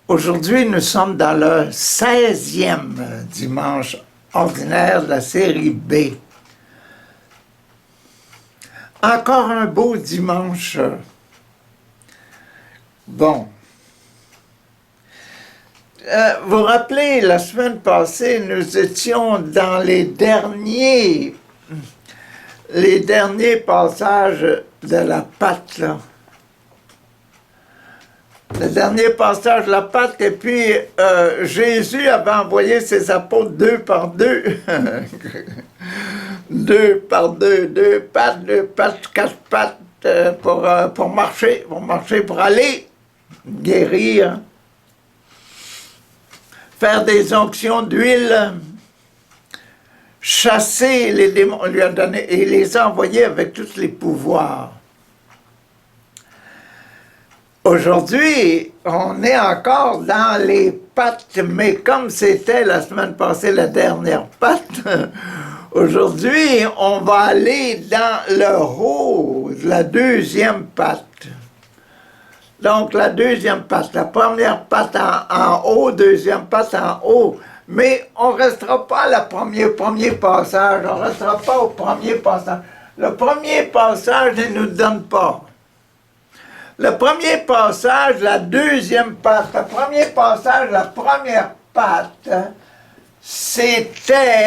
Aujourd'hui, nous sommes dans le 16e dimanche ordinaire de la série B. Encore un beau dimanche. Bon. Vous vous rappelez, la semaine passée, nous étions dans les derniers passages de la pâte, là. Le dernier passage de la pâte, et puis Jésus avait envoyé ses apôtres deux par deux. Deux par deux, deux pattes, quatre pattes pour marcher, pour aller guérir, faire des onctions d'huile, chasser les démons, on lui a donné, et les a envoyés avec tous les pouvoirs. Aujourd'hui, on est encore dans les pâtes, mais comme c'était la semaine passée la dernière pâte, aujourd'hui, on va aller dans le haut, la deuxième pâte. Donc, la deuxième pâte, la première pâte en haut, deuxième pâte en haut. Mais on ne restera pas au premier passage, on ne restera pas au premier passage. Le premier passage ne nous donne pas. Le premier passage, la deuxième pâte, le premier passage, la première pâte, c'était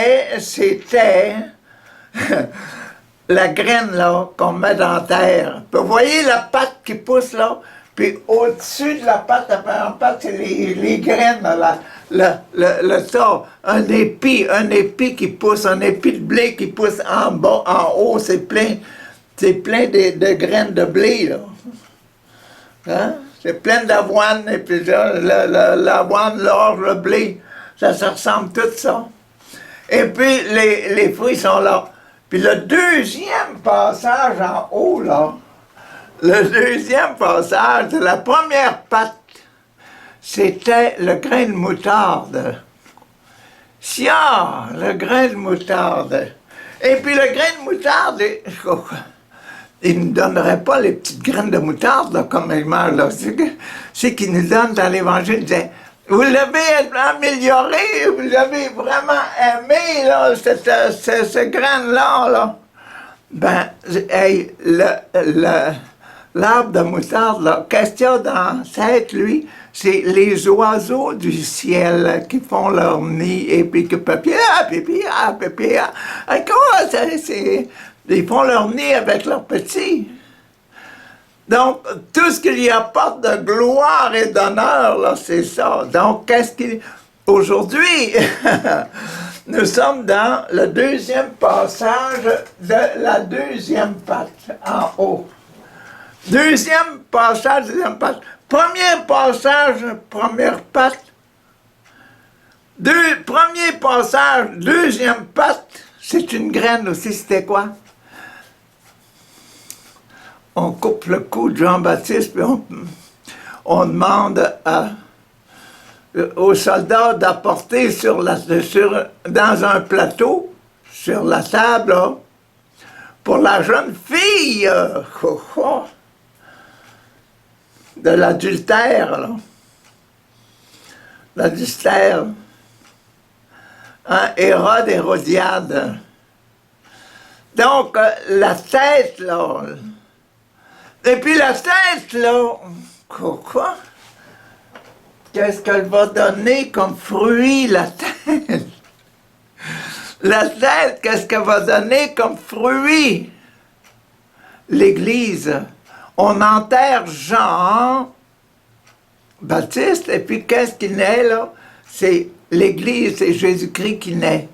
la graine là qu'on met dans la terre. Puis vous voyez la pâte qui pousse là, puis au-dessus de la pâte, la première pâte, c'est les graines, là, le tas, un épi qui pousse, un épi de blé qui pousse en bas, en haut, c'est plein de graines de blé là. Hein? C'est plein d'avoine, et puis l'avoine, l'orge, le blé, ça se ressemble tout ça. Et puis les fruits sont là. Puis le deuxième passage en haut, là, le deuxième passage de la première pâte, c'était le grain de moutarde. Le grain de moutarde. Et puis le grain de moutarde, il ne nous donnerait pas les petites graines de moutarde, là, comme il mange, là. C'est qu'il nous donne dans l'Évangile, il disait, vous l'avez amélioré, vous l'avez vraiment aimé, là, ce grain-là, là. Ben, hey, l'arbre de moutarde, là, qu'est-ce qu'il y a dans cette, lui? C'est les oiseaux du ciel qui font leur nid, et puis que ils font leur nid avec leurs petits. Donc, tout ce qu'il y apporte de gloire et d'honneur, là, c'est ça. Donc, aujourd'hui, nous sommes dans le deuxième passage de la deuxième pâte, en haut. Deuxième passage, deuxième pâte. Premier passage, première pâte. Premier passage, deuxième pâte, c'est une graine aussi, c'était quoi? On coupe le cou de Jean-Baptiste, puis on demande aux soldats d'apporter dans un plateau, sur la table, là, pour la jeune fille de l'adultère, là. L'adultère. Hein, Hérode, Hérodiade. Donc, la tête, là. Et puis la tête, là, quoi? Qu'est-ce qu'elle va donner comme fruit, la tête? La tête, qu'est-ce qu'elle va donner comme fruit? L'Église. On enterre Jean-Baptiste, et puis qu'est-ce qui naît, là? C'est l'Église, c'est Jésus-Christ qui naît.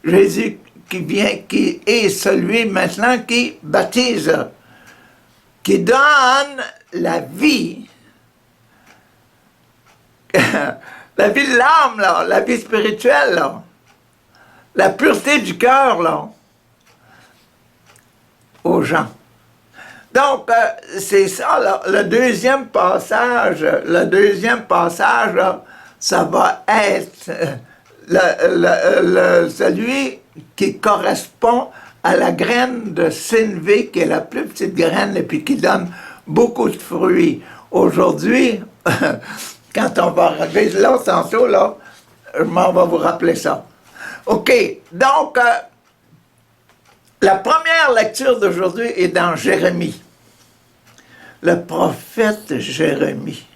Jésus qui est celui maintenant qui baptise, qui donne la vie, la vie de l'âme, là, la vie spirituelle, là, la pureté du cœur, là, aux gens. Donc, c'est ça, là, le deuxième passage, là, ça va être celui qui correspond à la graine de Synvé, qui est la plus petite graine, et puis qui donne beaucoup de fruits. Aujourd'hui, Quand on va regarder là, tantôt, là, je m'en vais vous rappeler ça. OK, donc, la première lecture d'aujourd'hui est dans Jérémie. Le prophète Jérémie.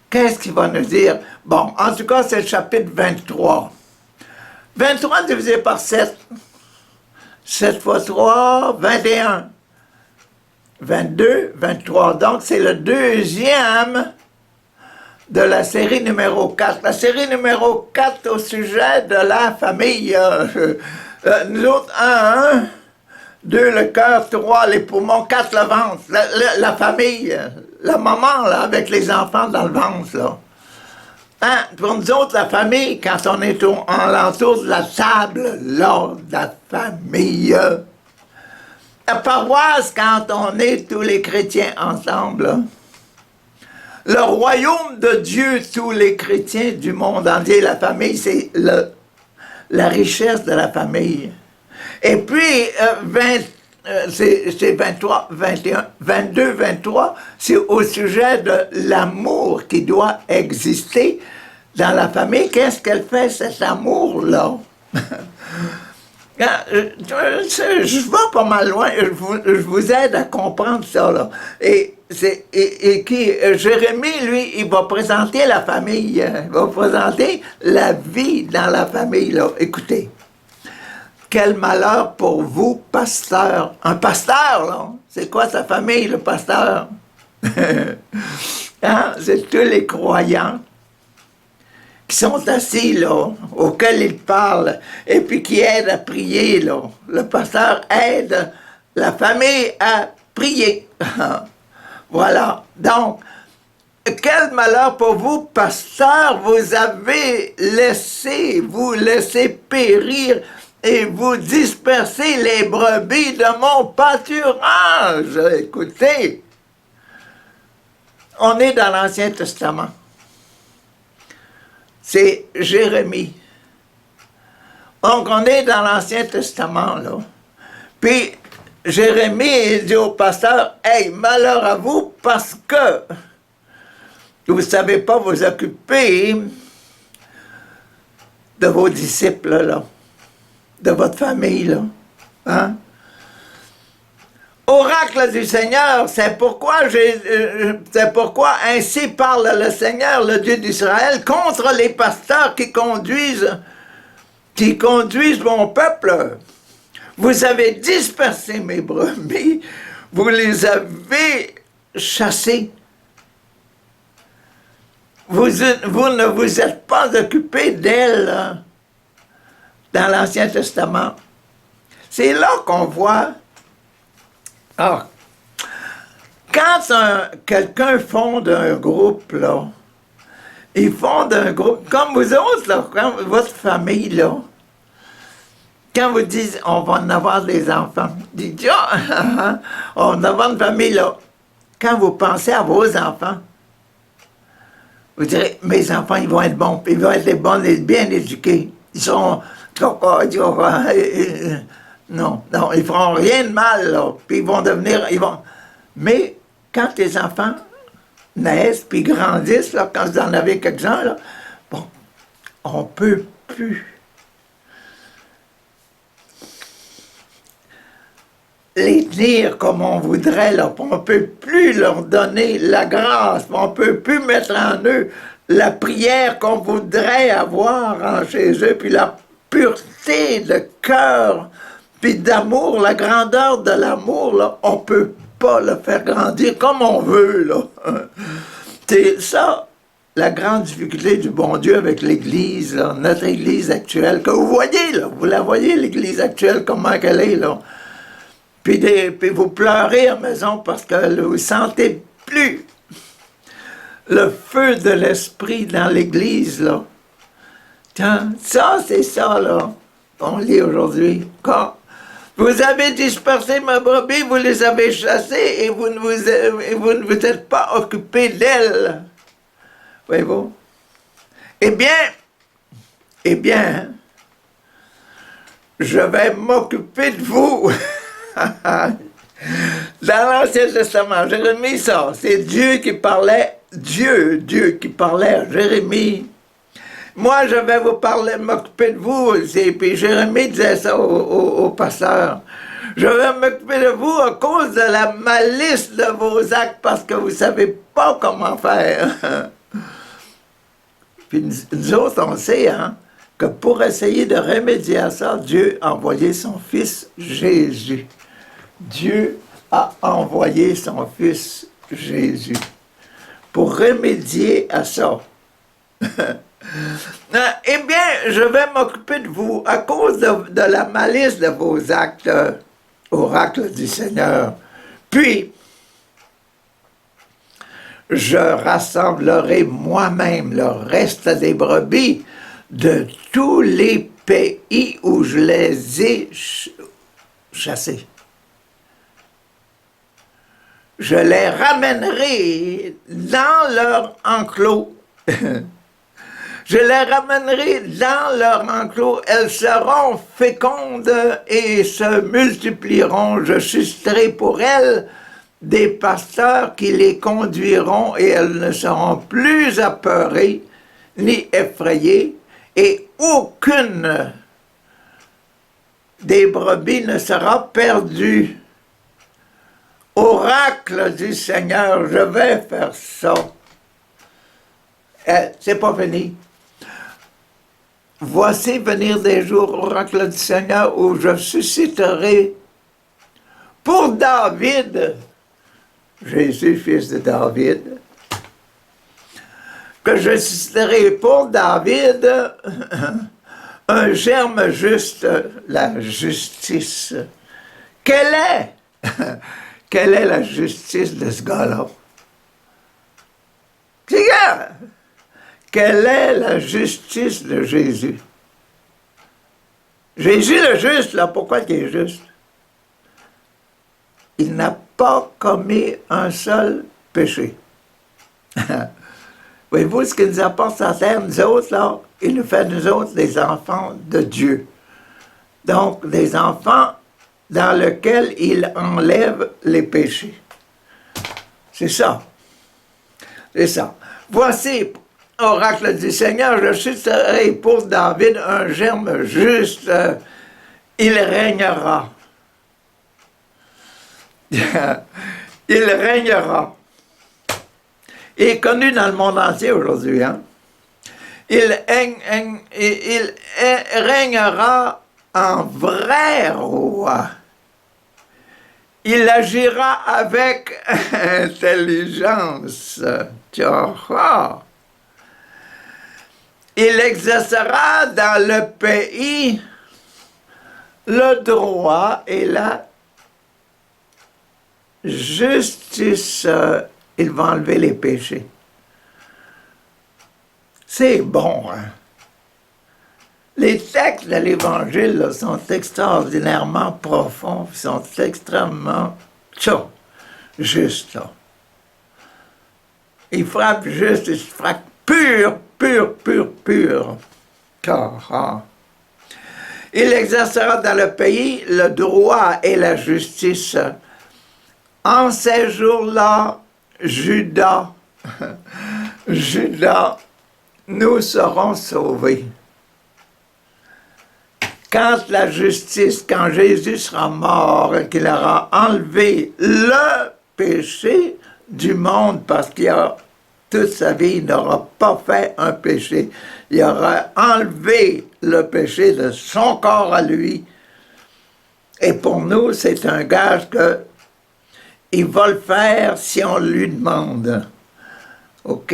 Qu'est-ce qu'il va nous dire? Bon, en tout cas, c'est le chapitre 23. 23 divisé par 7. 7 fois 3, 21. 22, 23. Donc, c'est le deuxième de la série numéro 4. La série numéro 4 au sujet de la famille. Nous autres, 1, 2, le cœur, 3, les poumons, 4, le ventre. La famille, la maman, là, avec les enfants dans le ventre, là. Hein? Pour nous autres, la famille, quand on est en l'entour de la table, là, de la famille. La paroisse, quand on est tous les chrétiens ensemble, là. Le royaume de Dieu, tous les chrétiens du monde entier, la famille, c'est la richesse de la famille. Et puis, c'est 23, 21, 22, 23, c'est au sujet de l'amour qui doit exister dans la famille. Qu'est-ce qu'elle fait, cet amour-là? Je vais pas mal loin, je vous aide à comprendre ça, là. Jérémie, lui, il va présenter la famille, il va présenter la vie dans la famille, là. Écoutez, quel malheur pour vous, pasteur. Un pasteur, là, c'est quoi sa famille, le pasteur? Hein? C'est tous les croyants qui sont assis, là, auxquels il parle, et puis qui aident à prier, là. Le pasteur aide la famille à prier. Voilà. Donc, quel malheur pour vous, pasteur, vous avez vous laissez périr et vous dispersez les brebis de mon pâturage. Écoutez, on est dans l'Ancien Testament. C'est Jérémie. Donc, on est dans l'Ancien Testament, là. Puis, Jérémie dit au pasteur, « Hey, malheur à vous, parce que vous ne savez pas vous occuper de vos disciples, là, de votre famille, là. Hein? Oracle du Seigneur, c'est pourquoi ainsi parle le Seigneur, le Dieu d'Israël, contre les pasteurs qui conduisent mon peuple. Vous avez dispersé mes brebis, vous les avez chassées. Vous ne vous êtes pas occupé d'elles dans l'Ancien Testament. C'est là qu'on voit. Ah, quand quelqu'un fonde un groupe, là, il fonde un groupe, comme vous autres, là, quand votre famille, là, quand vous dites, on va en avoir des enfants, dites, on va avoir une famille, là. Quand vous pensez à vos enfants, vous direz, mes enfants, ils vont être bons, ils vont être bons et bien éduqués. Ils seront... Non, ils feront rien de mal, là. Puis ils vont devenir... Mais quand les enfants naissent, puis grandissent, là, quand vous en avez quelques-uns, là, bon, on peut plus les tenir comme on voudrait, là. On ne peut plus leur donner la grâce, on ne peut plus mettre en eux la prière qu'on voudrait avoir chez eux, puis la pureté de cœur, puis d'amour, la grandeur de l'amour, là, on ne peut pas le faire grandir comme on veut, là. C'est ça, la grande difficulté du bon Dieu avec l'Église, là, notre Église actuelle, que vous voyez, là, vous la voyez, l'Église actuelle, comment elle est, là. Puis vous pleurez à la maison parce que vous ne sentez plus le feu de l'esprit dans l'Église, là. Tiens, ça, c'est ça, là, qu'on lit aujourd'hui. Quand vous avez dispersé ma brebis, vous les avez chassées et vous ne vous êtes pas occupé d'elles. Voyez-vous? Eh bien, je vais m'occuper de vous. Dans l'Ancien Testament, Jérémie, ça, c'est Dieu qui parlait Dieu qui parlait à Jérémie. Moi, je vais vous parler, m'occuper de vous. Et puis Jérémie disait ça au pasteur. Je vais m'occuper de vous à cause de la malice de vos actes parce que vous ne savez pas comment faire. Puis nous autres, on sait que pour essayer de remédier à ça, Dieu a envoyé son Fils Jésus. Dieu a envoyé son Fils Jésus pour remédier à ça. Eh bien, je vais m'occuper de vous à cause de la malice de vos actes, oracle du Seigneur. Puis, je rassemblerai moi-même le reste des brebis de tous les pays où je les ai chassés. Je les ramènerai dans leur enclos. Je les ramènerai dans leur enclos. Elles seront fécondes et se multiplieront. Je susciterai pour elles des pasteurs qui les conduiront et elles ne seront plus apeurées ni effrayées et aucune des brebis ne sera perdue. Oracle du Seigneur, je vais faire ça. C'est pas fini. Voici venir des jours, oracle du Seigneur, où je susciterai pour David, Jésus, fils de David, que je susciterai pour David un germe juste, la justice. Quelle est la justice de ce gars-là? Quelle est la justice de Jésus? Jésus le juste, là, pourquoi il est juste? Il n'a pas commis un seul péché. Voyez-vous ce qu'il nous apporte à terre, nous autres, là? Il nous fait, nous autres, des enfants de Dieu. Donc, des enfants dans lesquels il enlève les péchés. C'est ça. C'est ça. Voici, oracle du Seigneur, je susciterai pour David un germe juste. Il régnera. Il régnera. Il est connu dans le monde entier aujourd'hui. Il régnera en vrai roi. Il agira avec intelligence. Il exercera dans le pays le droit et la justice. Il va enlever les péchés. C'est bon, Les textes de l'Évangile sont extraordinairement profonds, sont extrêmement justes. Il frappe juste, il frappe pur. Il exercera dans le pays le droit et la justice. En ces jours-là, Judas, nous serons sauvés. Quand la justice, quand Jésus sera mort, qu'il aura enlevé le péché du monde, parce qu'il a toute sa vie, il n'aura pas fait un péché. Il aura enlevé le péché de son corps à lui. Et pour nous, c'est un gage qu'il va le faire si on lui demande. OK?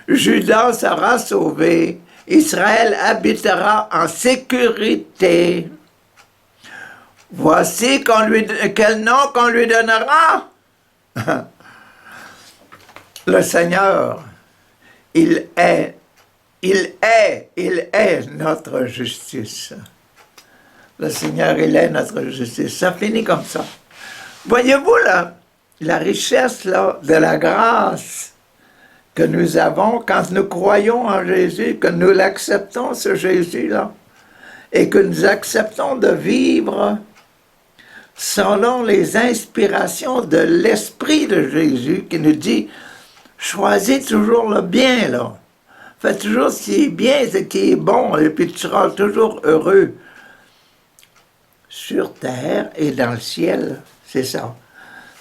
Judas sera sauvé. Israël habitera en sécurité. Voici quel nom qu'on lui donnera. Le Seigneur, il est notre justice. Le Seigneur, il est notre justice. Ça finit comme ça. Voyez-vous la richesse de la grâce que nous avons quand nous croyons en Jésus, que nous l'acceptons, ce Jésus-là, et que nous acceptons de vivre selon les inspirations de l'Esprit de Jésus qui nous dit choisis toujours le bien, là. Fais toujours ce qui est bien, ce qui est bon, et puis tu seras toujours heureux. Sur terre et dans le ciel, c'est ça.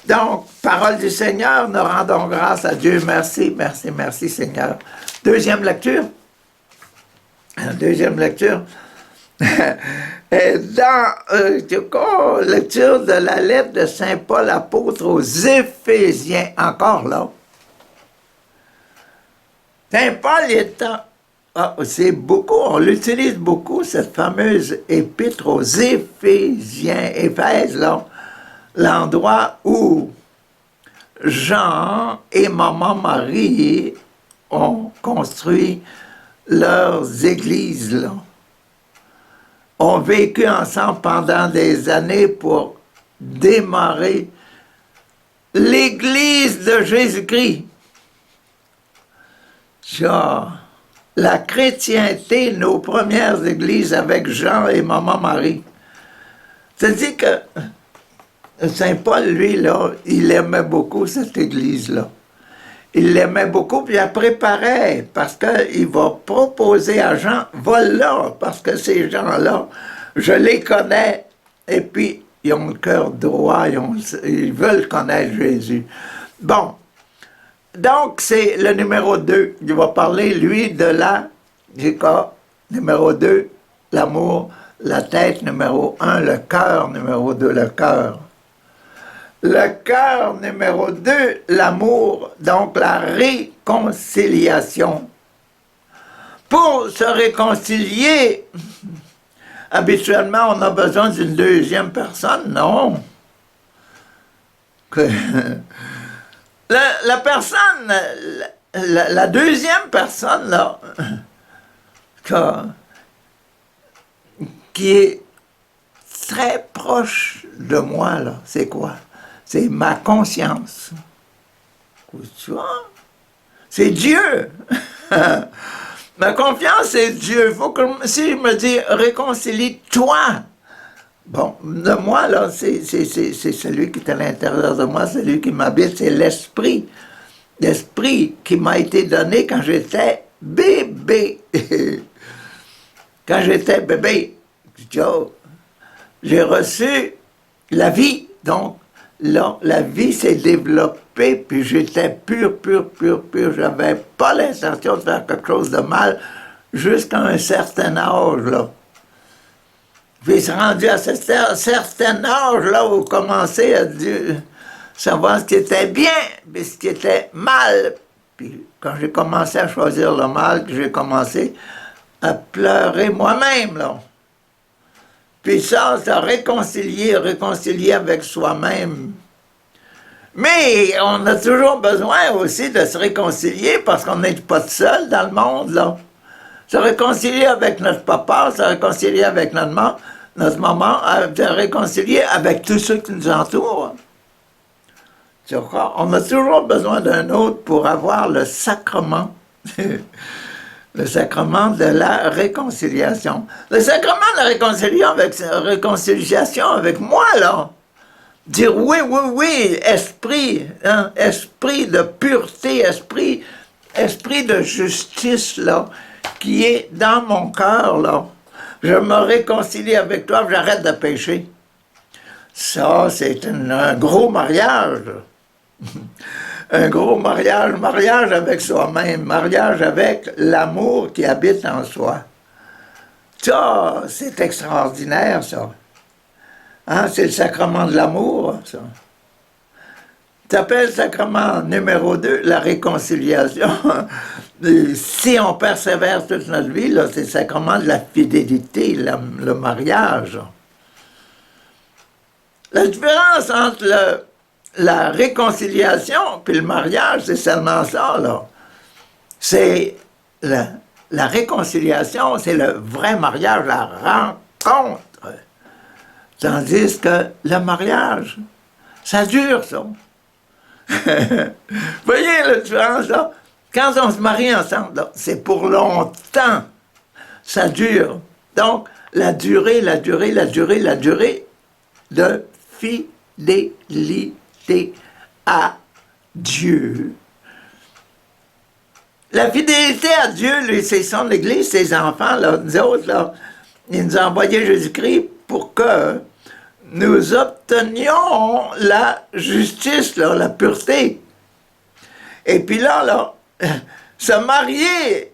Donc, parole du Seigneur, nous rendons grâce à Dieu. Merci, merci, merci Seigneur. Deuxième lecture. Deuxième lecture. Et dans lecture de la lettre de Saint Paul apôtre aux Éphésiens, encore là. Saint Paul est c'est beaucoup, on l'utilise beaucoup, cette fameuse épître aux Éphésiens, Éphèse, là, l'endroit où Jean et Maman Marie ont construit leurs églises, là. Ont vécu ensemble pendant des années pour démarrer l'Église de Jésus-Christ. Genre, la chrétienté, nos premières églises avec Jean et Maman Marie. C'est-à-dire que Saint Paul, lui, là, il aimait beaucoup cette église-là. Il l'aimait beaucoup, puis il préparait, parce qu'il va proposer à Jean, va là, parce que ces gens-là, je les connais, et puis ils ont le cœur droit, ils veulent connaître Jésus. Bon, donc c'est le numéro 2, il va parler, lui, de la, numéro 2, l'amour, la tête, numéro 1, le cœur, numéro 2, le cœur. Le cœur numéro 2, l'amour, donc la réconciliation. Pour se réconcilier, habituellement, on a besoin d'une deuxième personne, non? La personne, la deuxième personne, là, qui est très proche de moi, là, c'est quoi? C'est ma conscience. Tu vois? C'est Dieu. Ma confiance, c'est Dieu. Faut que, si je me dis, réconcilie-toi. Bon, de moi, là, c'est celui qui est à l'intérieur de moi, c'est celui qui m'habite, c'est l'esprit. L'esprit qui m'a été donné quand j'étais bébé. Quand j'étais bébé, j'ai reçu la vie, donc, là, la vie s'est développée, puis j'étais pur, j'avais pas l'intention de faire quelque chose de mal jusqu'à un certain âge, là. Puis c'est rendu à ce certain âge, là, où commencer à savoir ce qui était bien, puis ce qui était mal. Puis quand j'ai commencé à choisir le mal, j'ai commencé à pleurer moi-même, là. Puis ça réconcilier avec soi-même. Mais on a toujours besoin aussi de se réconcilier parce qu'on n'est pas seul dans le monde, là. Se réconcilier avec notre papa, se réconcilier avec notre maman, se réconcilier avec tous ceux qui nous entourent. Tu vois, on a toujours besoin d'un autre pour avoir le sacrement. Le sacrement de la réconciliation. Le sacrement de la réconciliation avec moi, là. Dire oui, esprit, hein, esprit de pureté, esprit de justice, là, qui est dans mon cœur, là. Je me réconcilie avec toi, j'arrête de pécher. Ça, c'est un gros mariage. Un gros mariage avec soi-même, mariage avec l'amour qui habite en soi. Ça, c'est extraordinaire, ça. Hein, c'est le sacrement de l'amour, ça. T'appelles sacrement numéro 2, la réconciliation. Si on persévère toute notre vie, là, c'est le sacrement de la fidélité, le mariage. La différence entre la réconciliation puis le mariage, c'est seulement ça, là. C'est la réconciliation, c'est le vrai mariage, la rencontre. Tandis que le mariage, ça dure, ça. Voyez la différence, là? Quand on se marie ensemble, c'est pour longtemps. Ça dure. Donc, la durée de fidélité à Dieu. La fidélité à Dieu, lui, c'est son Église, ses enfants, là, nous autres, là, il nous a envoyé Jésus-Christ pour que nous obtenions la justice, là, la pureté. Et puis là, se marier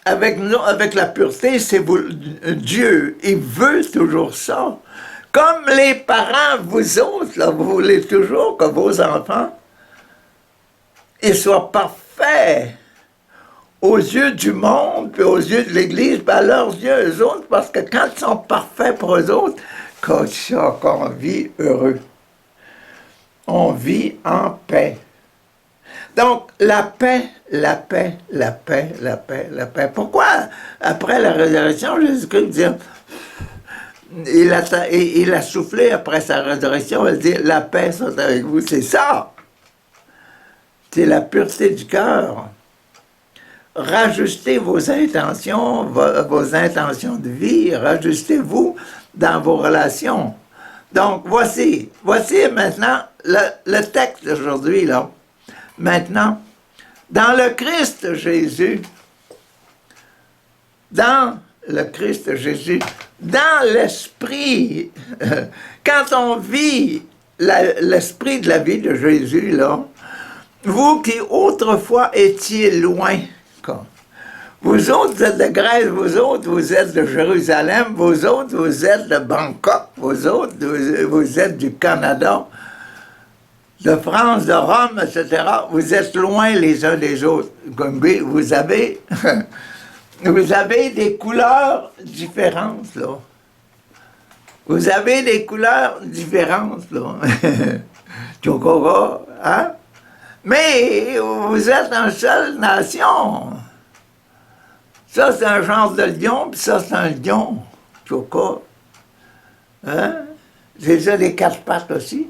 avec nous, avec la pureté, c'est Dieu. Il veut toujours ça. Comme les parents, vous autres, là, vous voulez toujours que vos enfants ils soient parfaits aux yeux du monde, puis aux yeux de l'Église, puis à leurs yeux, eux autres, parce que quand ils sont parfaits pour eux autres, quand on vit heureux, on vit en paix. Donc, la paix, la paix, la paix, la paix, la paix. Pourquoi, après la résurrection, Jésus-Christ dit, il a soufflé après sa résurrection, il dit, la paix soit avec vous, c'est ça. C'est la pureté du cœur. Rajustez vos intentions, vos intentions de vie, rajustez-vous dans vos relations. Donc, voici maintenant le texte d'aujourd'hui, là. Maintenant, dans le Christ Jésus, dans l'esprit, quand on vit l'esprit de la vie de Jésus, là, vous qui autrefois étiez loin, vous autres, vous êtes de Grèce, vous autres, vous êtes de Jérusalem, vous autres, vous êtes de Bangkok, vous autres, vous êtes du Canada, de France, de Rome, etc. Vous êtes loin les uns des autres. Vous avez des couleurs différentes, là. Vous avez des couleurs différentes, là. Tchokora, hein? Mais vous êtes une seule nation. Ça, c'est un genre de lion, puis ça, c'est un lion. Choco. Hein? C'est ça, des quatre pattes aussi.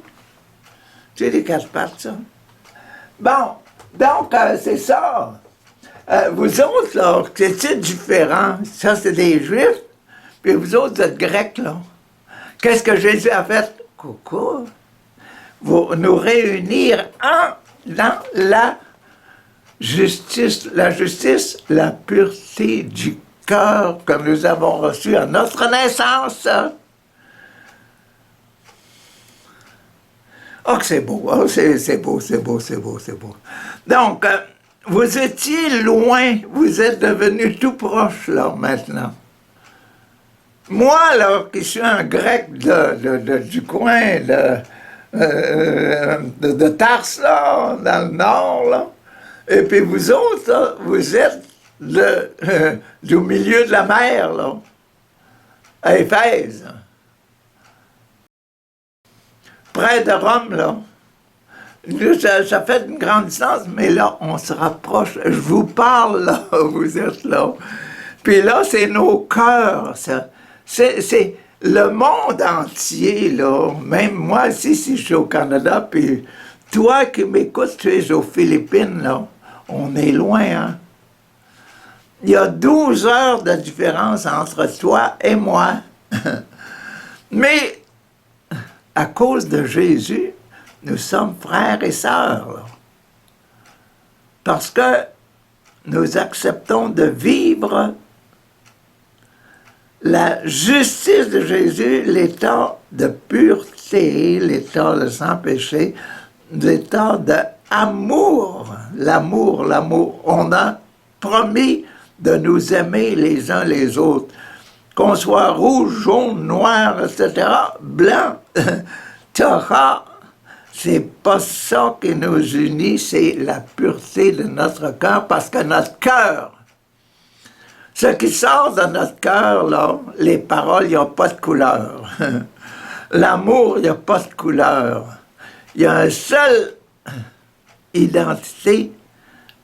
C'est des quatre pattes, ça. Bon, donc, c'est ça. Vous autres, là, c'est différent. Ça, c'est des Juifs, puis vous autres, vous êtes Grecs, là. Qu'est-ce que Jésus a fait? Coucou. Vous nous réunir dans la justice, la pureté du cœur que nous avons reçu à notre naissance. Oh, que c'est beau, oh, c'est beau. Donc, vous étiez loin, vous êtes devenus tout proches, là, maintenant. Moi, là, qui suis un grec du coin de Tars, là, dans le nord, là, et puis vous autres, là, vous êtes du milieu de la mer, là, à Éphèse, près de Rome, là. Ça fait une grande distance, mais là, on se rapproche. Je vous parle, là, vous êtes là. Puis là, c'est nos cœurs, ça. C'est le monde entier, là. Même moi, si je suis au Canada, puis toi qui m'écoutes, tu es aux Philippines, là. On est loin, hein? Il y a 12 heures de différence entre toi et moi. Mais, à cause de Jésus, nous sommes frères et sœurs, là. Parce que nous acceptons de vivre la justice de Jésus, l'état de pureté, l'état de sans péché, l'état d'amour, l'amour. On a promis de nous aimer les uns les autres, qu'on soit rouge, jaune, noir, etc., blanc, Torah. C'est pas ça qui nous unit, c'est la pureté de notre cœur, parce que notre cœur, ce qui sort de notre cœur, là, les paroles, il n'y a pas de couleur. L'amour, il n'y a pas de couleur. Il y a une seule identité,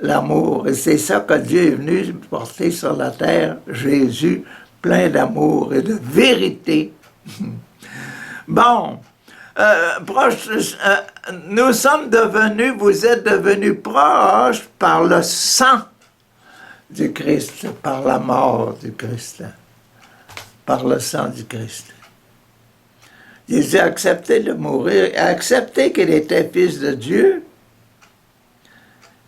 l'amour. Et c'est ça que Dieu est venu porter sur la terre, Jésus, plein d'amour et de vérité. Bon. Nous sommes devenus, vous êtes devenus proches par le sang du Christ, par la mort du Christ, par le sang du Christ. Jésus a accepté de mourir, a accepté qu'il était fils de Dieu,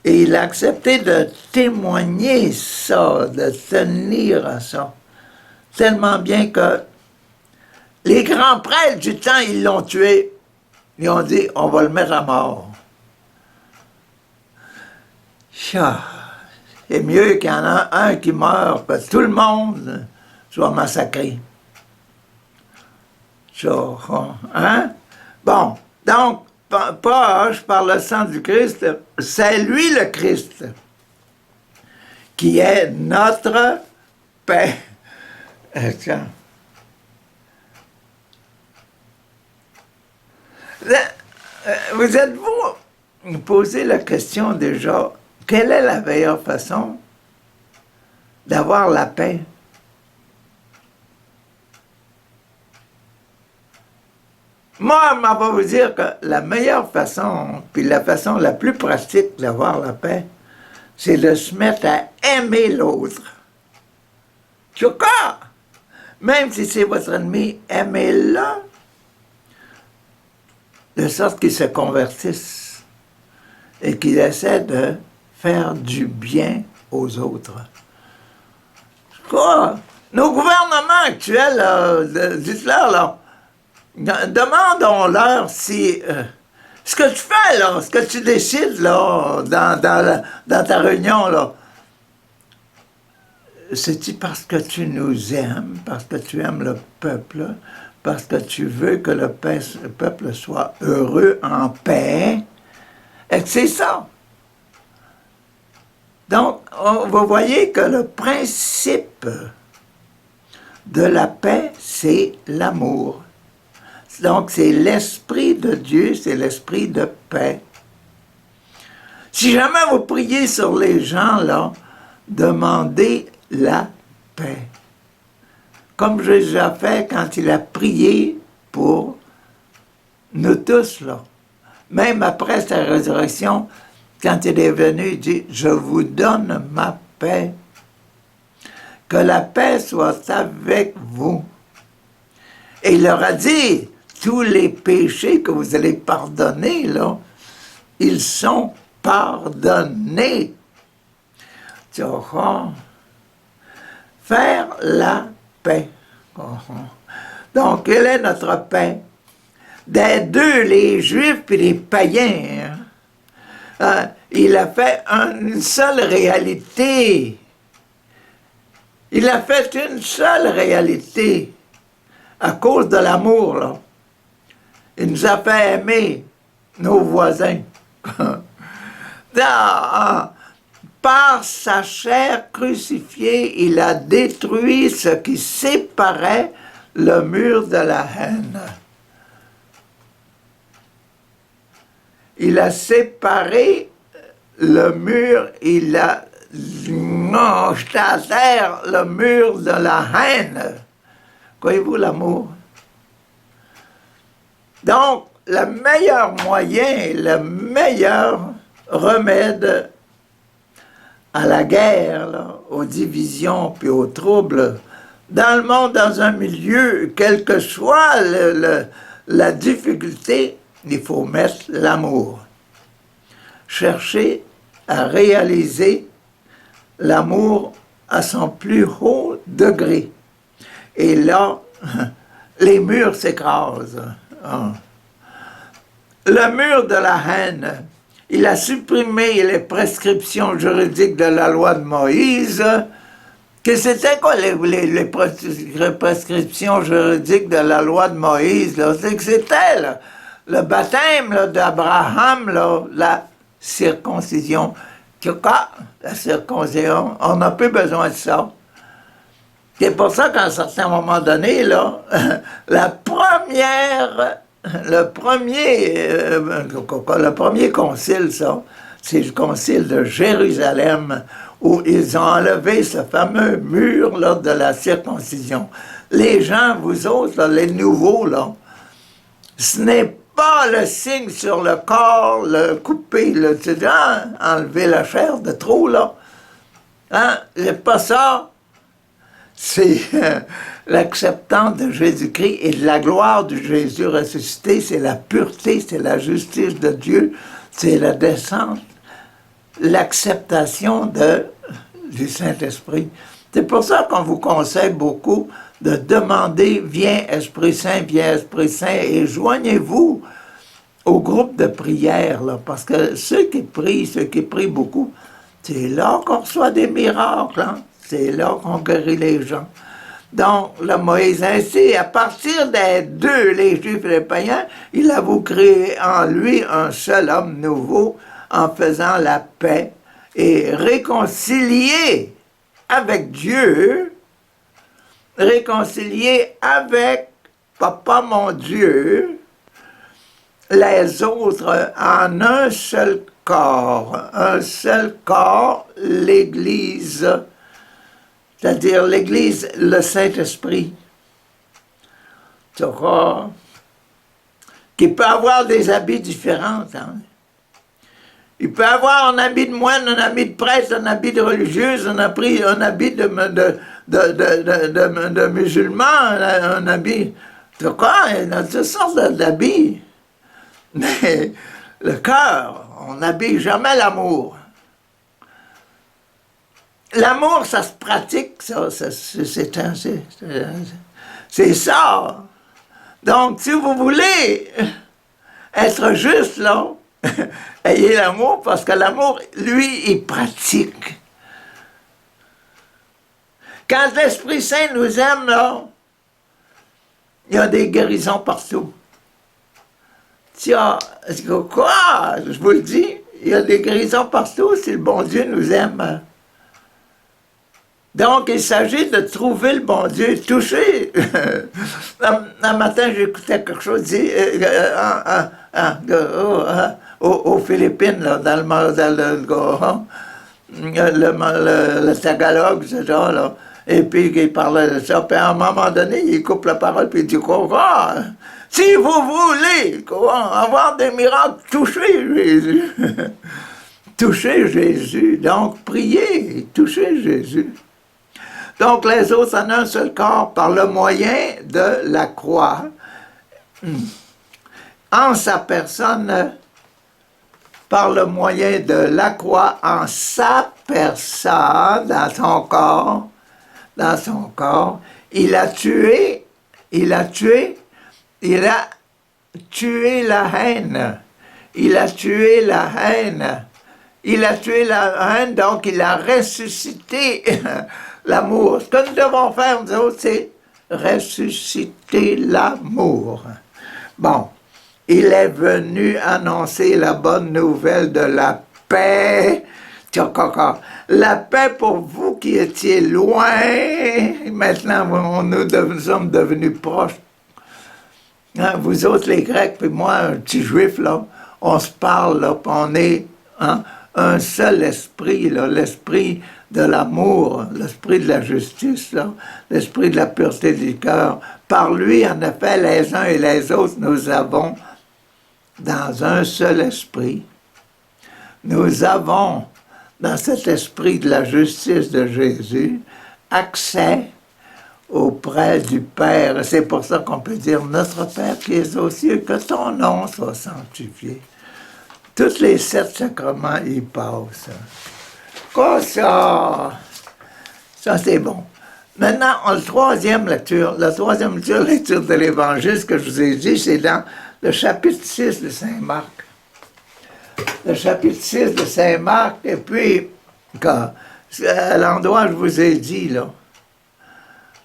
Et il a accepté de témoigner ça, de tenir à ça. Tellement bien que les grands prêtres du temps, ils l'ont tué. Ils ont dit, on va le mettre à mort. C'est mieux qu'il y en a un qui meurt, que tout le monde soit massacré. Hein? Bon, donc, Pâche, par le sang du Christ, c'est lui le Christ, qui est notre paix. Tiens. Vous êtes-vous posé la question déjà, quelle est la meilleure façon d'avoir la paix? Moi, je vais vous dire que la meilleure façon, puis la façon la plus pratique d'avoir la paix, c'est de se mettre à aimer l'autre. Choka! Même si c'est votre ennemi, aimez-le, de sorte qu'il se convertisse et qu'il essaie de faire du bien aux autres. Quoi? Nos gouvernements actuels, dites-leur, là, demandons-leur si ce que tu fais, là, ce que tu décides là, dans ta réunion, là, c'est-tu parce que tu nous aimes, parce que tu aimes le peuple, parce que tu veux que le peuple soit heureux, en paix? Et c'est ça. Donc, vous voyez que le principe de la paix, c'est l'amour. Donc, c'est l'Esprit de Dieu, c'est l'Esprit de paix. Si jamais vous priez sur les gens, là, demandez la paix. Comme Jésus a fait quand il a prié pour nous tous, là. Même après sa résurrection, quand il est venu, il dit, « Je vous donne ma paix. Que la paix soit avec vous. » Et il leur a dit, tous les péchés que vous allez pardonner, là, ils sont pardonnés. Faire la paix. Donc, quelle est notre paix? Des deux, les Juifs et les païens, il a fait une seule réalité. Il a fait une seule réalité à cause de l'amour, là. Il nous a fait aimer nos voisins. Par sa chair crucifiée, il a détruit ce qui séparait le mur de la haine. Il a séparé le mur, il a jeté à terre le mur de la haine. Voyez-vous l'amour? Donc, le meilleur moyen, le meilleur remède à la guerre, là, aux divisions puis aux troubles, dans le monde, dans un milieu, quelle que soit la difficulté, il faut mettre l'amour. Chercher à réaliser l'amour à son plus haut degré. Et là, les murs s'écrasent. Le mur de la haine, il a supprimé les prescriptions juridiques de la loi de Moïse. Que c'était quoi les prescriptions juridiques de la loi de Moïse? C'est que c'était là, le baptême d'Abraham, la circoncision. La circoncision, on n'a plus besoin de ça. C'est pour ça qu'à un certain moment donné, là, le premier concile, ça, c'est le concile de Jérusalem, où ils ont enlevé ce fameux mur là, de la circoncision. Les gens, vous autres, là, les nouveaux, là, ce n'est pas le signe sur le corps, le couper, enlever la chair de trop, là. Hein? C'est pas ça. C'est l'acceptance de Jésus-Christ et de la gloire de Jésus ressuscité, c'est la pureté, c'est la justice de Dieu, c'est la descente. l'acceptation du Saint-Esprit. C'est pour ça qu'on vous conseille beaucoup de demander « Viens Esprit Saint, et joignez-vous au groupe de prière, là, parce que ceux qui prient beaucoup, c'est là qu'on reçoit des miracles, hein? C'est là qu'on guérit les gens. Donc, le Moïse ainsi, à partir des deux, les Juifs et les païens, il a vous créé en lui un seul homme nouveau en faisant la paix et réconcilié avec Dieu, réconcilié avec Papa mon Dieu, les autres en un seul corps, l'Église, c'est-à-dire l'Église, le Saint-Esprit. Tu vois, qui peut avoir des habits différents. Hein? Il peut avoir un habit de moine, un habit de prêtre, un habit de religieuse, un habit de musulman, un habit... Tu vois, il y a toutes sortes d'habits. Mais le cœur, on n'habille jamais l'amour. L'amour, ça se pratique, ça, c'est ça. Donc, si vous voulez être juste, là, ayez l'amour, parce que l'amour, lui, il pratique. Quand l'Esprit Saint nous aime, là, il y a des guérisons partout. Quoi? Je vous le dis, il y a des guérisons partout si le bon Dieu nous aime. Donc, il s'agit de trouver le bon Dieu, toucher. Un matin, j'écoutais quelque chose dit, aux Philippines, là, dans le Tagalog, c'est ça, là. Et puis, il parlait de ça. Puis, à un moment donné, il coupe la parole, puis il dit, quoi? Si vous voulez avoir des miracles, touchez Jésus. Touchez Jésus. Donc, priez, touchez Jésus. Donc, les autres en un seul corps par le moyen de la croix. En sa personne, par le moyen de la croix, en sa personne, dans son corps, il a tué la haine. Il a tué la haine. Il a tué la haine, donc il a ressuscité l'amour. Ce que nous devons faire, nous autres, c'est ressusciter l'amour. Bon, il est venu annoncer la bonne nouvelle de la paix. La paix pour vous qui étiez loin. Maintenant, nous sommes devenus proches. Hein, vous autres, les Grecs, puis moi, un petit juif, là, on se parle, là, puis on est un seul esprit, là, l'esprit de l'amour, l'esprit de la justice, l'esprit de la pureté du cœur. Par lui, en effet, les uns et les autres, nous avons, dans un seul esprit, nous avons, dans cet esprit de la justice de Jésus, accès auprès du Père. C'est pour ça qu'on peut dire « Notre Père qui es aux cieux, que ton nom soit sanctifié. » Tous les 7 sacrements y passent. Quoi ça? Ça, c'est bon. Maintenant, la troisième lecture de l'Évangile, ce que je vous ai dit, c'est dans le chapitre 6 de Saint Marc. Le chapitre 6 de Saint Marc, et puis, à l'endroit que je vous ai dit, là,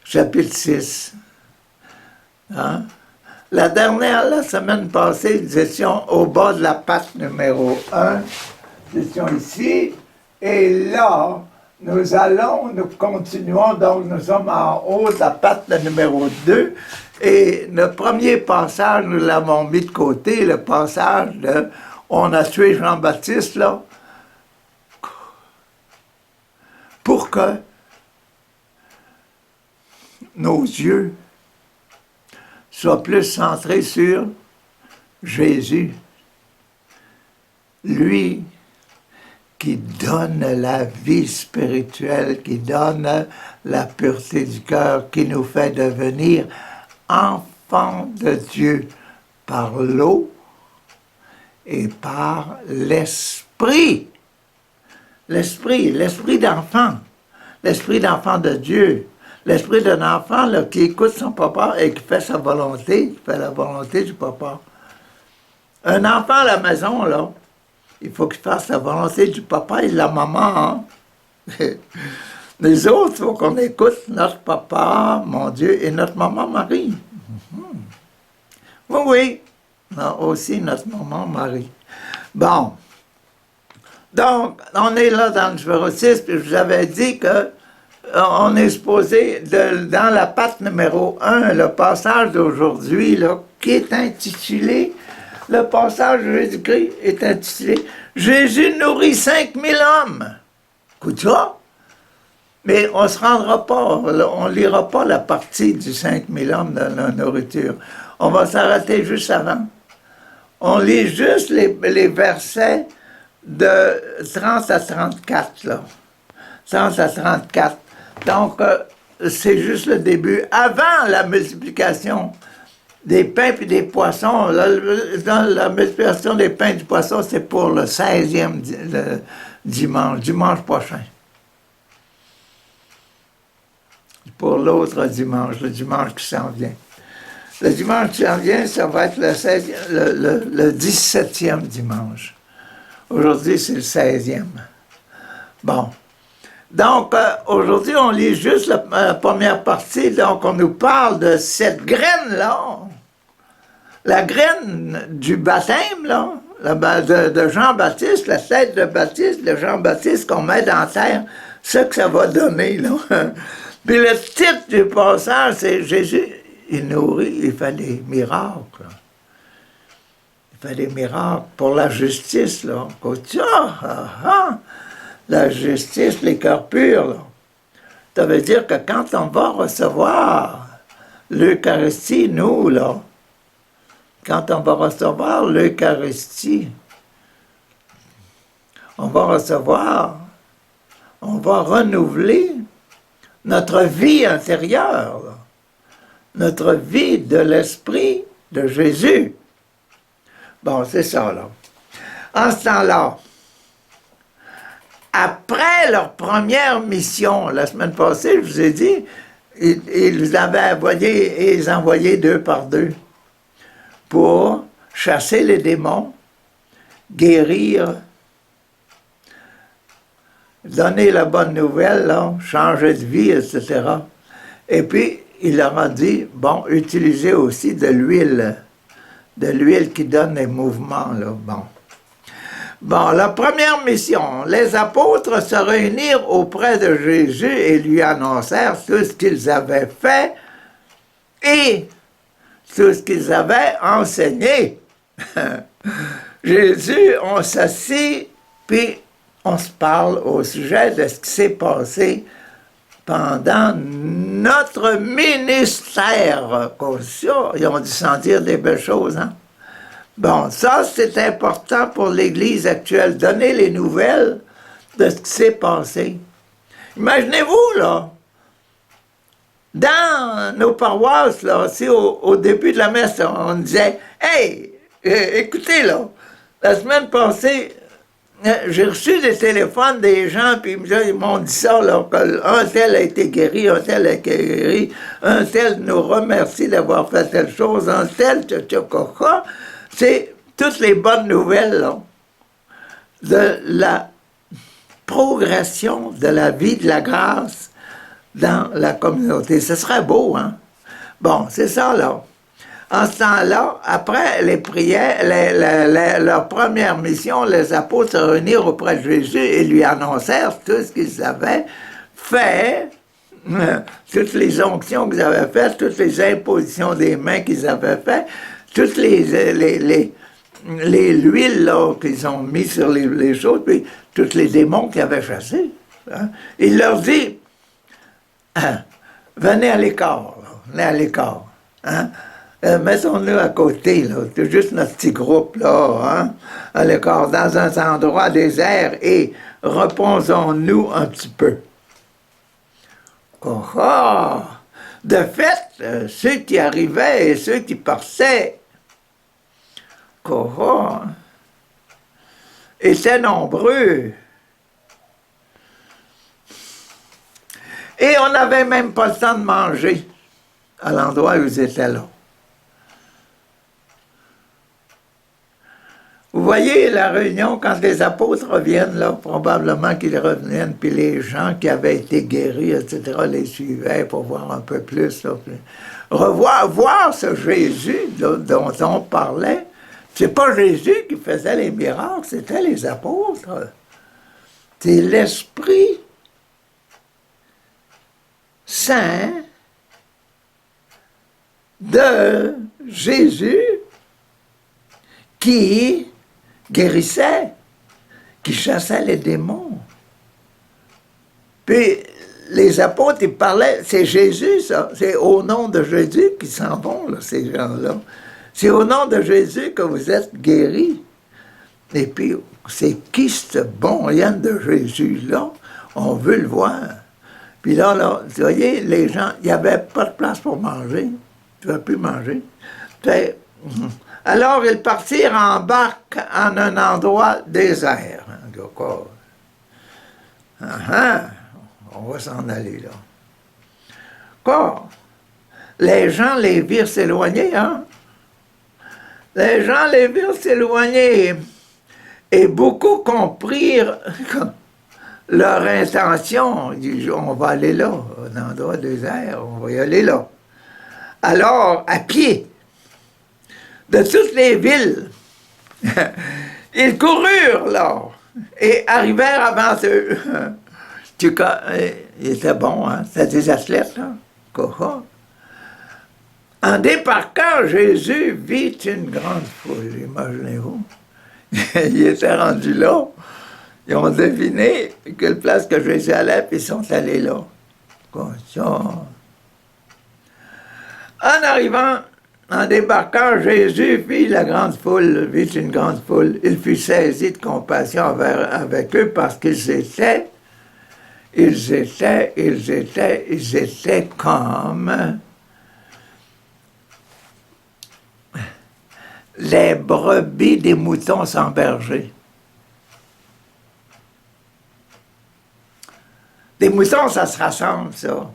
chapitre 6. Hein? La semaine passée, nous étions au bas de la patte numéro 1. Nous étions ici. Et là, nous continuons, donc nous sommes en haut de la patte numéro 2. Et le premier passage, nous l'avons mis de côté, le passage de « On a tué Jean-Baptiste », là, pour que nos yeux soient plus centrés sur Jésus, lui qui donne la vie spirituelle, qui donne la pureté du cœur, qui nous fait devenir enfants de Dieu par l'eau et par l'esprit. l'esprit d'enfant. L'esprit d'enfant de Dieu. L'esprit d'un enfant là, qui écoute son papa et qui fait sa volonté, qui fait la volonté du papa. Un enfant à la maison, là, il faut qu'il fasse la volonté du papa et de la maman. Hein? Les autres, il faut qu'on écoute notre papa, mon Dieu, et notre maman Marie. Oui, oui. Non, aussi notre maman Marie. Bon. Donc, on est là dans le numéro 6, puis je vous avais dit que on est supposé, dans la patte numéro 1, le passage d'aujourd'hui, là, qui est intitulé, le passage de Jésus-Christ est intitulé « Jésus nourrit 5000 hommes ». Écoute ça. Mais on ne se rendra pas, on ne lira pas la partie du 5000 hommes dans la nourriture. On va s'arrêter juste avant. On lit juste les versets de 30 à 34, là. 30 à 34. Donc, c'est juste le début. Avant la multiplication des pains et des poissons, la multiplication des pains et du poisson, c'est pour le 16e dimanche prochain. Pour l'autre dimanche, le dimanche qui s'en vient. Le dimanche qui s'en vient, ça va être le 17e dimanche. Aujourd'hui, c'est le 16e. Bon. Donc, aujourd'hui, on lit juste la première partie. Donc, on nous parle de cette graine-là. La graine du baptême, là, de Jean-Baptiste, la tête de Jean-Baptiste qu'on met dans la terre, ce que ça va donner, là. Puis le titre du passage, c'est Jésus, il nourrit, il fait des miracles. Il fait des miracles pour la justice, là. La justice, les cœurs purs, là. Ça veut dire que quand on va recevoir l'Eucharistie, nous, là, quand on va recevoir l'Eucharistie, on va renouveler notre vie intérieure, là. Notre vie de l'Esprit de Jésus. Bon, c'est ça, là. En ce temps-là, après leur première mission, la semaine passée, je vous ai dit, ils avaient envoyé, ils envoyaient 2 par 2 pour chasser les démons, guérir, donner la bonne nouvelle, là, changer de vie, etc. Et puis, il leur a dit, bon, utilisez aussi de l'huile qui donne les mouvements, là, bon. Bon, la première mission, les apôtres se réunirent auprès de Jésus et lui annoncèrent tout ce qu'ils avaient fait et tout ce qu'ils avaient enseigné. Jésus, on s'assit, puis on se parle au sujet de ce qui s'est passé pendant notre ministère. Ils ont dû sentir des belles choses, hein? Bon, ça, c'est important pour l'Église actuelle, donner les nouvelles de ce qui s'est passé. Imaginez-vous, là, dans nos paroisses, là, aussi au début de la messe, on disait « Hey, écoutez, là, la semaine passée, j'ai reçu des téléphones des gens, puis ils m'ont dit ça, là, qu'un tel a été guéri, un tel a été guéri, un tel nous remercie d'avoir fait telle chose, un tel, c'est toutes les bonnes nouvelles, là, de la progression de la vie de la grâce dans la communauté. Ce serait beau, hein? Bon, c'est ça, là. En ce temps-là, après les prières, leur première mission, les apôtres se réunirent auprès de Jésus et lui annoncèrent tout ce qu'ils avaient fait, toutes les onctions qu'ils avaient faites, toutes les impositions des mains qu'ils avaient faites, toutes l'huile qu'ils ont mis sur les choses, puis tous les démons qu'ils avaient chassés. Hein. Il leur dit, venez à l'écart, venez à l'écart. Hein. Mettons-nous à côté, là, c'est juste notre petit groupe, là, hein, à l'écart, dans un endroit désert, et reposons-nous un petit peu. De fait, ceux qui arrivaient et ceux qui partaient, étaient nombreux. Et on n'avait même pas le temps de manger à l'endroit où ils étaient là. Vous voyez la réunion, quand les apôtres reviennent, là, probablement qu'ils reviennent, puis les gens qui avaient été guéris, etc., les suivaient pour voir un peu plus. Là, voir ce Jésus là, dont on parlait. C'est pas Jésus qui faisait les miracles, c'était les apôtres. C'est l'Esprit Saint de Jésus qui guérissait, qui chassait les démons. Puis les apôtres, ils parlaient, c'est Jésus, ça. C'est au nom de Jésus qu'ils s'en vont, là, ces gens-là. C'est au nom de Jésus que vous êtes guéris. Et puis, c'est qui ce bon rien de Jésus-là? On veut le voir. Puis là, vous voyez, les gens, il n'y avait pas de place pour manger. Tu ne vas plus manger. Alors, ils partirent en barque en un endroit désert. D'accord. On va s'en aller là. Quoi? Les gens les virent s'éloigner, hein? Les gens les virent s'éloigner. Et beaucoup comprirent leur intention. Ils disent, on va aller là, un endroit désert, on va y aller là. Alors, à pied, de toutes les villes, ils coururent là et arrivèrent avant eux. Tu cas, ils étaient bons, hein? C'était des athlètes, là. En débarquant, Jésus vit une grande foule, imaginez-vous. Ils étaient rendus là. Ils ont deviné quelle place que Jésus allait, puis ils sont allés là. Comme ça. En arrivant, en débarquant, Jésus vit la grande foule, vit une grande foule. Il fut saisi de compassion avec eux parce qu'ils étaient comme les brebis des moutons sans berger. Des moutons, ça se rassemble, ça.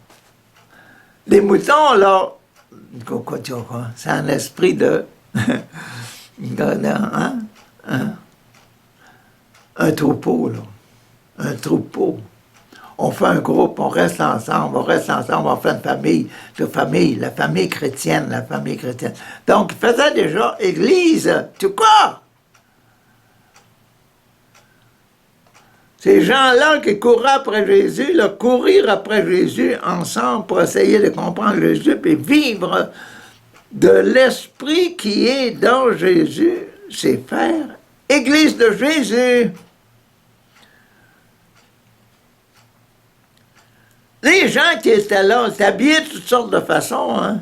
Les moutons, là, c'est un esprit de... un troupeau, là. Un troupeau. On fait un groupe, on reste ensemble, on fait une famille, la famille chrétienne. Donc, il faisait déjà église, tout quoi? Ces gens-là qui couraient après Jésus, là, courir après Jésus ensemble pour essayer de comprendre Jésus et vivre de l'esprit qui est dans Jésus, c'est faire église de Jésus. Les gens qui étaient là, s'habillaient de toutes sortes de façons, hein.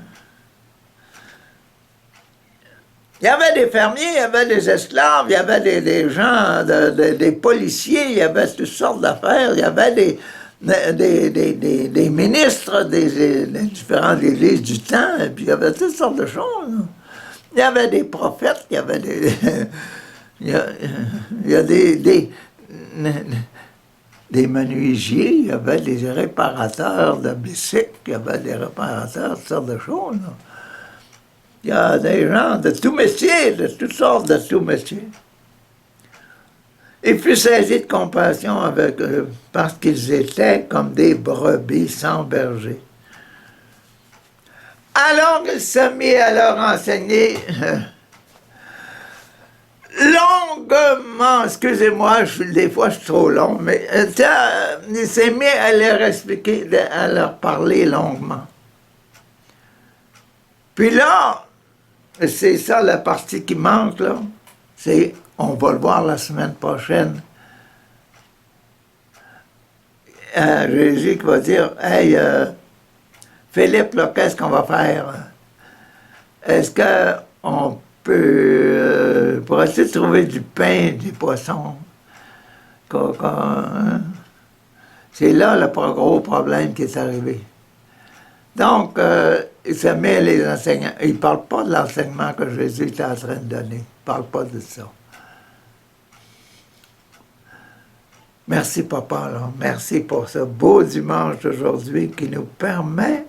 Il y avait des fermiers, il y avait des esclaves, il y avait des gens, des policiers, il y avait toutes sortes d'affaires, il y avait des ministres des différentes églises du temps, et puis il y avait toutes sortes de choses. Il y avait des prophètes, il y avait il y a des menuisiers, il y avait des réparateurs de bicycles, il y avait des réparateurs de toutes sortes de choses. Là. Il y a des gens de tout métier, de toutes sortes de tout métier. Il fut saisi de compassion avec eux, parce qu'ils étaient comme des brebis sans berger. Alors il se mit à leur enseigner longuement, excusez-moi, des fois je suis trop long, mais il s'est mis à leur expliquer, à leur parler longuement. Puis là, c'est ça la partie qui manque, là, c'est, on va le voir la semaine prochaine, Jésus qui va dire, « Hey, Philippe, là, qu'est-ce qu'on va faire? Est-ce qu'on peut, pour essayer de trouver du pain, du poisson, hein? C'est là le gros problème qui est arrivé. Donc, il se met les enseignants. Il ne parle pas de l'enseignement que Jésus était en train de donner. Il ne parle pas de ça. Merci, papa, là. Merci pour ce beau dimanche d'aujourd'hui qui nous permet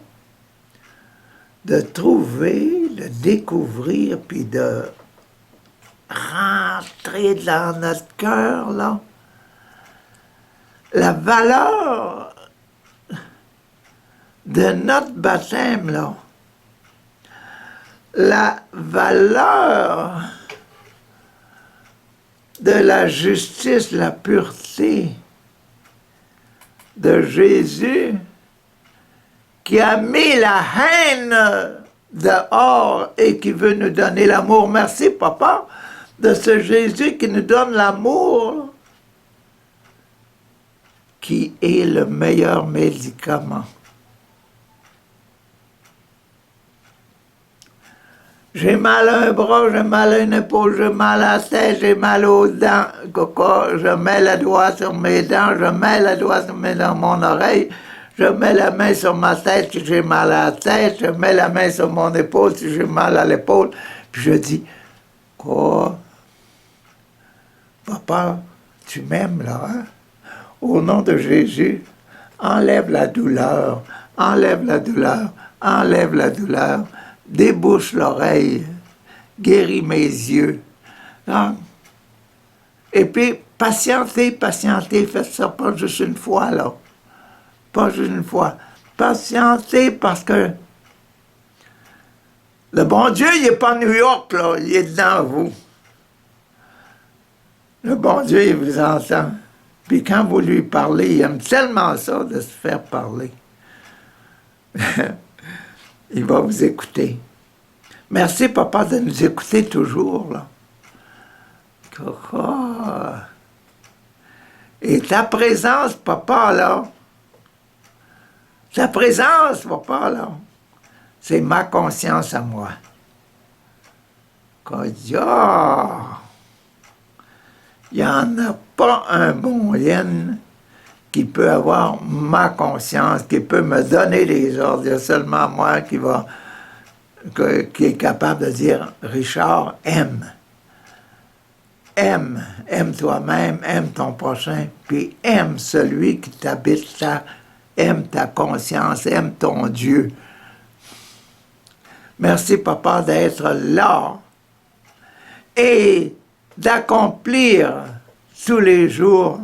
de trouver, de découvrir, puis de rentrer dans notre cœur, là, la valeur de notre baptême, là. La valeur de la justice, la pureté de Jésus qui a mis la haine dehors et qui veut nous donner l'amour. Merci, papa, de ce Jésus qui nous donne l'amour, qui est le meilleur médicament. J'ai mal à un bras, j'ai mal à une épaule, j'ai mal à la tête, j'ai mal aux dents. Coco, je mets le doigt sur mes dents, je mets le doigt sur dans mon oreille, je mets la main sur ma tête si j'ai mal à la tête, je mets la main sur mon épaule si j'ai mal à l'épaule. Puis je dis, quoi? Papa, tu m'aimes là, hein? Au nom de Jésus, enlève la douleur, enlève la douleur, enlève la douleur. Débouche l'oreille, guéris mes yeux. Hein? Et puis, patientez, patientez, faites ça pas juste une fois, là. Pas juste une fois. Patientez parce que le bon Dieu, il n'est pas à New York, là, il est devant vous. Le bon Dieu, il vous entend. Puis quand vous lui parlez, il aime tellement ça de se faire parler. Il va vous écouter. Merci, papa, de nous écouter toujours, là. Et ta présence, papa, là, ta présence, papa, là, c'est ma conscience à moi. Il n'y en a pas un bon lien qui peut avoir ma conscience, qui peut me donner des ordres. Il y a seulement moi qui est capable de dire, Richard, aime. Aime toi-même, aime ton prochain, puis aime celui qui t'habite là, aime ta conscience, aime ton Dieu. Merci, papa, d'être là et d'accomplir tous les jours